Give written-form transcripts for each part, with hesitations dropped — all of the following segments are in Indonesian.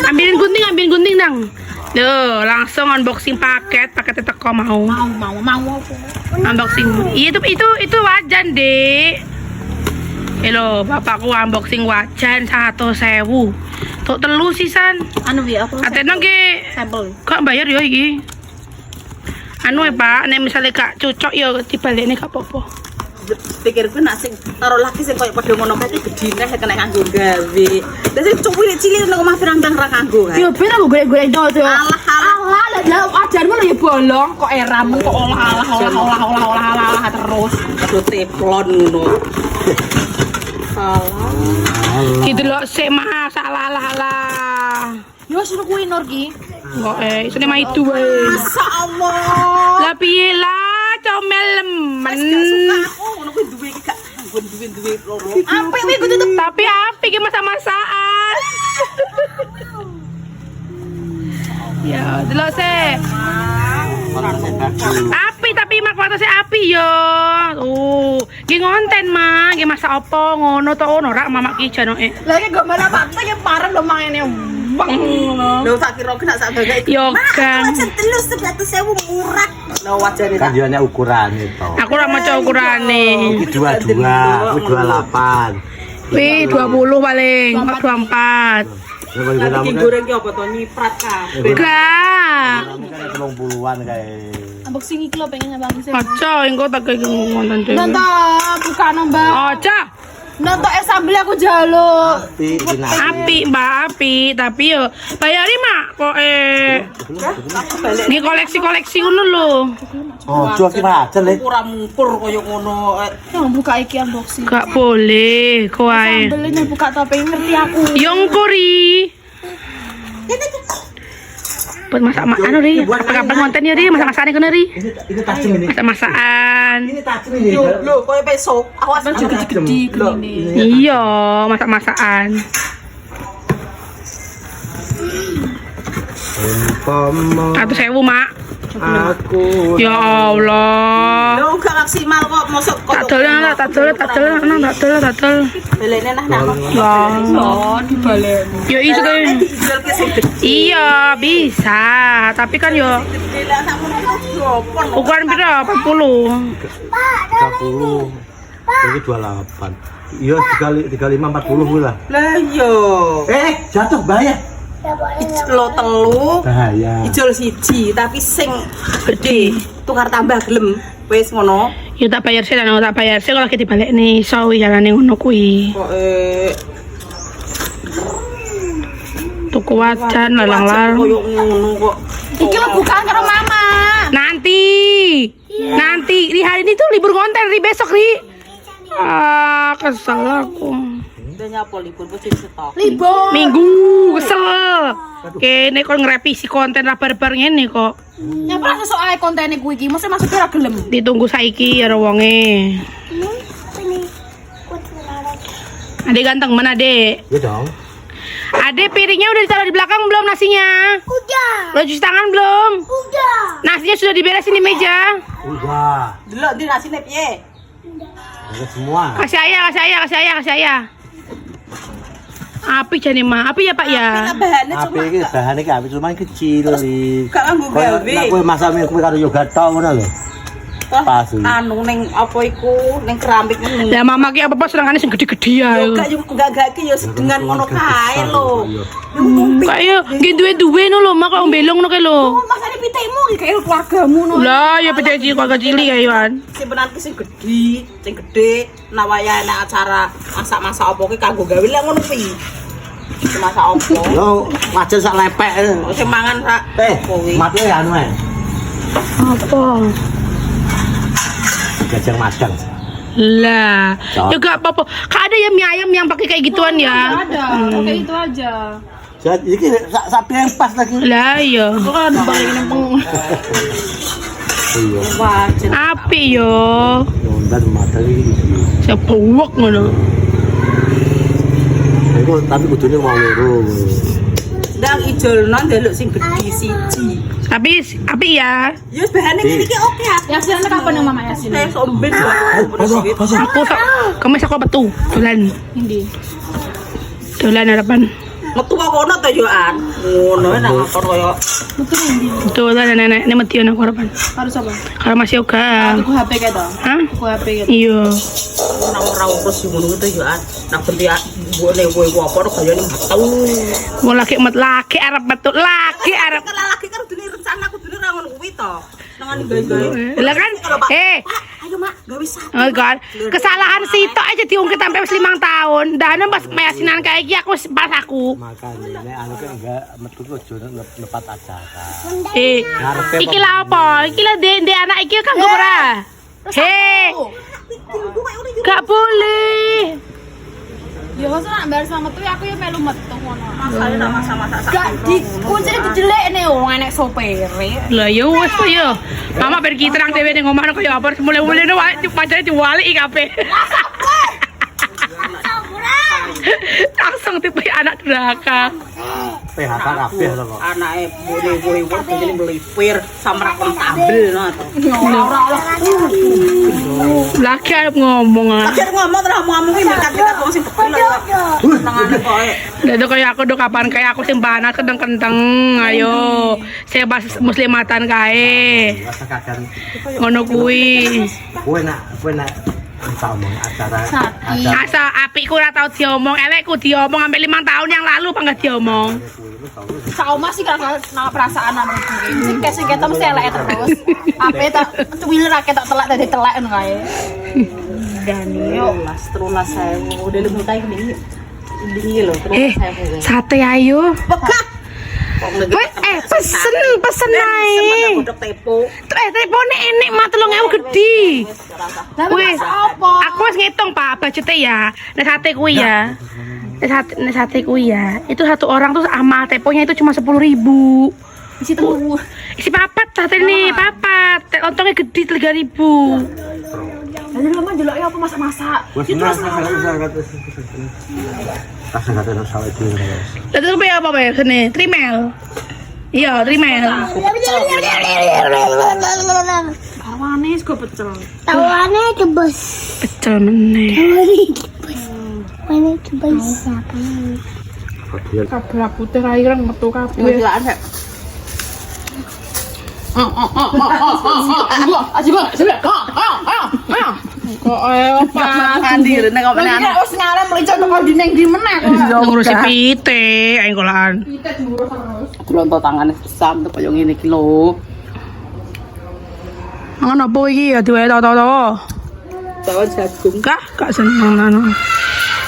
Ambilin gunting dang. Duh, langsung unboxing paketnya teko mau. Mau. Unboxing. Itu wajan, Dek. Halo, bapakku unboxing wajan 1.000. Tok telu sisan. Anu ya aku. Atene ki Sampel. kok bayar ya iki. Anu ya, Pak, nek misale gak cocok ya dibalekne gak apa-apa. Pikirku nak sing karo laki sing koyo padha ngono kae gedine kena kanggo gawe. Lah sing cilik nang omah pirang-pirang ra kanggo. Ya ben aku golek-golek to. Alah lah wajarmu lho ya bolong kok eramen kok olah terus. Aduh teplon ngono. Salah. Ki delok sik mah salah. Yo suruh kuwi Nur ki. Enggak isine mah itu wae. Masyaallah. Lah piye lah comel lemen. Suka aku ngono kuwi duwe iki gak duwe loro. Apik kuwi kudu Tapi apik ki masak-masakan. Ya, delok sik. Api tapi mak watose api yo. Ki ngonten mah, ki masak apa ngono to ono rak mamak ki janoke. Lah iki gak malah patah ki parem lho mangene. Bang ngono. Lho tak kira kena sak gagak iki. Yo kan. Wajan telus 100.000 murah. Lho wajane Kan yo nek ukurane to. Aku ora maca ukurane. Iki 22, kuwi 28. Wih, 20 paling, 24. Iki goreng ki apa to nyiprat kabeh. Gak. 30-an kae. Unboxing iki lho pengen abang sih. Aca, engko tak kayak ngonten dhewe. Nonton buka Mbak. Aca. Nonton sambel aku jaluk. Api, Mbak, api, tapi yo bayari mak kok ini koleksi ngono lho. Oh, jual ki macet le. Ora mupur koyo ngono. Yang buka iki unboxing. Gak boleh, kok ae. Sambelnya buka topeng ngerti aku. Yang kori. Buat masak anu ri, kapan konten ya ri, masak-masakan kono ri. Ini tajam ini. Masak-masakan. Ini tajam ini. Lho, koyo besok. Awas gede-gede gini. Iya, masak-masakan. Satu 1.000 mak. Aku. Ya Allah. Lho, gak maksimal kok mosok koyo. Tak dol. Belene nah nang. Ya, dibaleni. yo iso kan. Dijual ki sing gede. Iya, bisa. Tapi kan yo Gede lah sakmono dropon. ukuran piro? 40. 30. Ini 28. Iya, dikali 5 40 kuwi lah. Lah iya. Jatuh bahaya. Lo telu. Bahaya. Ijol siji tapi sing gede tukar tambah gelem wis ngono. Yo tak bayar sih, tak bayar sih kalau kita balik nih, sawi jalane ngono kuwi. Kok Tuku wajan lalang-lalang. koyo ngono kok. Iki lo bukaan karo mama. Nanti di hari ini tuh libur konten, ri besok ri. Ah, kesel aku. Udah nyapo libur wis stok. Libur. Minggu kesel. Kene kon ngrevisi konten rabar-bar ngene kok. Nyapa sesuk ae kontene kuwi iki, mesti maksudnya ra gelem. Ditunggu saiki ya wonge. Adek ganteng mana, Dek? Ya dong. Adek piringnya udah ditaruh di belakang belum nasinya? Udah. Lo cuci tangan belum? Udah. Nasinya sudah diberesin di meja. Udah. Delok di nasine piye? Udah semua. Kasih ayah. Api jane mah. Api ya, Pak ya. Bahane Api cuma iki bahane ki api cuma kecil li. gak kanggo gawe. Nek kowe masak mie kuwi karo yoga tok ngono lho. Pas. Anu ning apa iku ning keramik ngono. Lah mama ki apa-apa senengane sing gede-gede ya. Yo gak iki yo sedengan ngono kae lho. Kayak nggih duwe-duwe no lho, mak kok belong no kae lho. Masane pitemu iki kaya keluargamu no. Lah ya pete keluarga cilik ya Iwan. Simpenan ki sing gede, nawaya nek acara masak-masak apa ki kanggo gawe lek ngono kuwi. Masak apa? Yo, wajan sak lepek. Sing mangan rak kuwi. Mati anu ae. Apa? Gajang madang. Lah, ya gak apa-apa. Kak ada ya mie ayam yang pakai kayak gituan ya. Ada, oke itu aja. Jadi iki sapi yang pas lagi. Lah iya. Kok kan balik nempeng. Iya. Wajan. Api yo. Yondan madang iki. Sebuwek ngono. Iku tapi kudune wong loro. Ndang ijolno ndelok sing gede siji. Tapi api ya. Ya bahane ngene iki oke ya. Yasin kapan yang Mama Yasin? Saya somben Aku kamu sekolah betul. Dolan. Ndi? Dolan harapan. Metu kok kono to yo an. Ngono nek ngakon koyo. Tuh lah nenek ini mati anak korban. Harus apa? Kalau masih yoga. Aku HP kae to. Hah? Aku HP kae. Iya. Ora terus ngono to yo an. Nak benti mbone kowe apa kok gayane metu. Mau laki arep metu laki arep. Kan laki kan dene rencana aku dene ra ngono kuwi to. Nangani gawe-gawe. Lah kan? Ayo mak, gawe satu. Oh God, kesalahan sitok aja diungkit sampai 5 tahun. Dahane pas mayasinan kayak iki aku pas aku. Makanya nek anu kan enggak metu ojo nepat acara. Iki lah apa? Iki lah de anak iki kan gak ora. Gak boleh. Ya masa nak bayar sama tuh aku ya melu metu ngono. Masane nak masa-masa sak. Gak dikuncine dijelekne wong enek sopere. Lah ya wes to ya. Mama pergi terang dhewe ning omah kaya apa mulai-mulai pacare diwali kabeh. Langsung tipe anak durhaka. PHK kabeh lho kok. Anake bone-bone wong jadi melipir samra kon tabel no to. Ora. Laki arep ngomong ah. Akhir ngomong terus ngomong iki dekat-dekat wong sing kecil lho. Nangane koe. Dado kayak aku do kapan kayak aku sing panas kenteng-kenteng. Ayo, saya bahas muslimatan kae. Rasa kadang Ngono kuwi. kowe nak ngomong acara Asa apikku ora tau diomong, elekku diomong sampai 5 tahun yang lalu apa enggak diomong. Sauma sih karena perasaan ana iki. Sing kita mesti elek terus. Ape tak cuwil ra ketok telak dadi telak ngono kae. Yo Mas terus saya udah lu mutai gini. Ini lho terus saya. Sate ayo. Bekak. Pesen ae. Godok tepo. Tepone enek mah 3.000 gede. Wes, apa? aku wis ngitung Pak budgetnya ya. Nek sate kuwi ya. Nek sate kuwi ya. Itu satu orang tuh sama teponya itu cuma 10.000. Isi telu. Isi papat sate nih, papat. Lontongnya gede 3.000. Jadi lama jeloknya apa masak-masak. wis rasa kadang salah itu guys. Lah itu apa ya sini? Trimel. Iya, trimel. Karwane sego pecel. Tawannya kebos. Pecel meneh. Mana kebos apa? Kabeh putih ra ireng metu kabeh. Gila ada. Aji bang, sebelah. Kok Andi nek kok meneh. Nek wis ngarep melincon kok dineng di meneh. ngurusi pite aing kolaan. Kita diurus terus. Glonto tangane sam to koyo ngene iki lho. Mangan apa iki ya diwae tau. Tawon jagung. Gak seneng anu.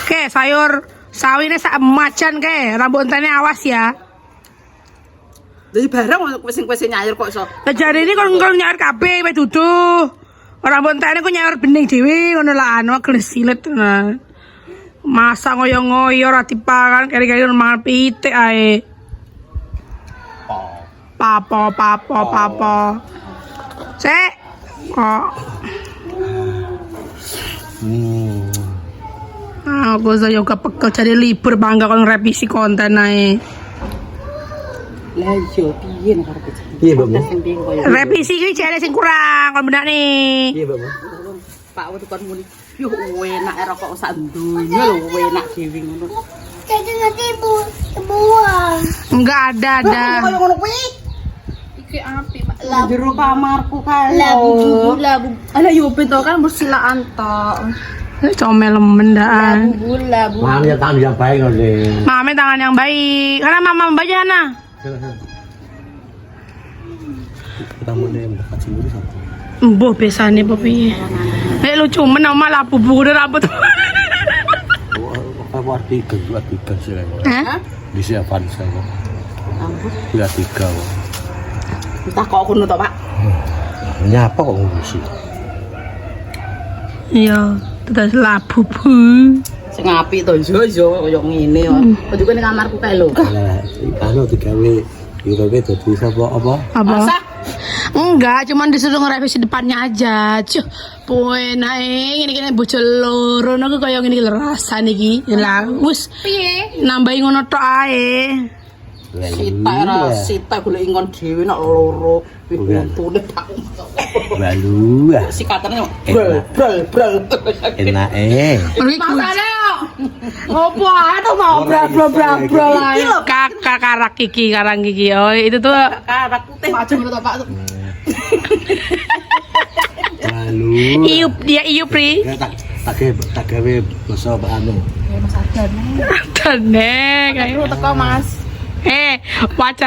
Oke, sayur sawine sak macan ke, rambut entene awas ya. Jadi barang wis nyayur kok iso. Lah jare ini kon nyaur kabeh wae duduh. Rambut entene ku nyaur bening dhewe ngono lah anu glesilet. Masa ngoyo-ngoyo ora dipangan kari-kari mangan pitik ae. Papo. Sek. Kok aku saya pegel jadi libur bangga kalau revisi konten ae. Lah yo piye nek arep Iya, Mbak. Revisi iki jare sing kurang kon benak nih. Iya, Mbak. Pak tukang muni. Yo enak rokok sak donya lho enak dhewe ngono. Jadi nanti buang. Enggak ada. Koyo ngono kuwi. Iki api, Pak. Jero kamarku kae. Labu. Ala yo beto kan bersilaan tok. Comel mendaan. Labu. Mami ya tangan yang baik oleh. Mami tangan yang baik. Karena mama baca Hana. Kita mau mendekat sendiri satu. Mbuh biasane apa piye. Nek lucu men malah bubu rambut. Apa tiga sih kan? Hah? Di siapan saya. Ampun. Ya 3 kok. Entah kok ngono to, Pak. Nyapa kok ngurusi? Iya, terus labu bu. Sing apik to yo koyo ngene kok. Kok juga ning kamarku kae lho. Lah, anu digawe digawe dadi sapa apa? Apa? Masa? Enggak, cuman disuruh ngerevisi depannya aja. Cuh, poe nae ngene-ngene bocah loro niku kaya ngene iki rasane iki. Lah, wis Piye? nambahi ngono tok ae. Sita golek ingon dhewe nek loro. Untune tak. Lalu Sikatane brel. enak Ngono iki Ngopo ae tuh mau bra lah. Kakak karak Kiki, karang Kiki. Oh, itu tuh Karak putih. Maju menurut Pak tuh. Lalu. iup, dia iup, Ri. Tak gawe basa anu. Ya Mas Adan. Teneng. Teko Mas. Wacan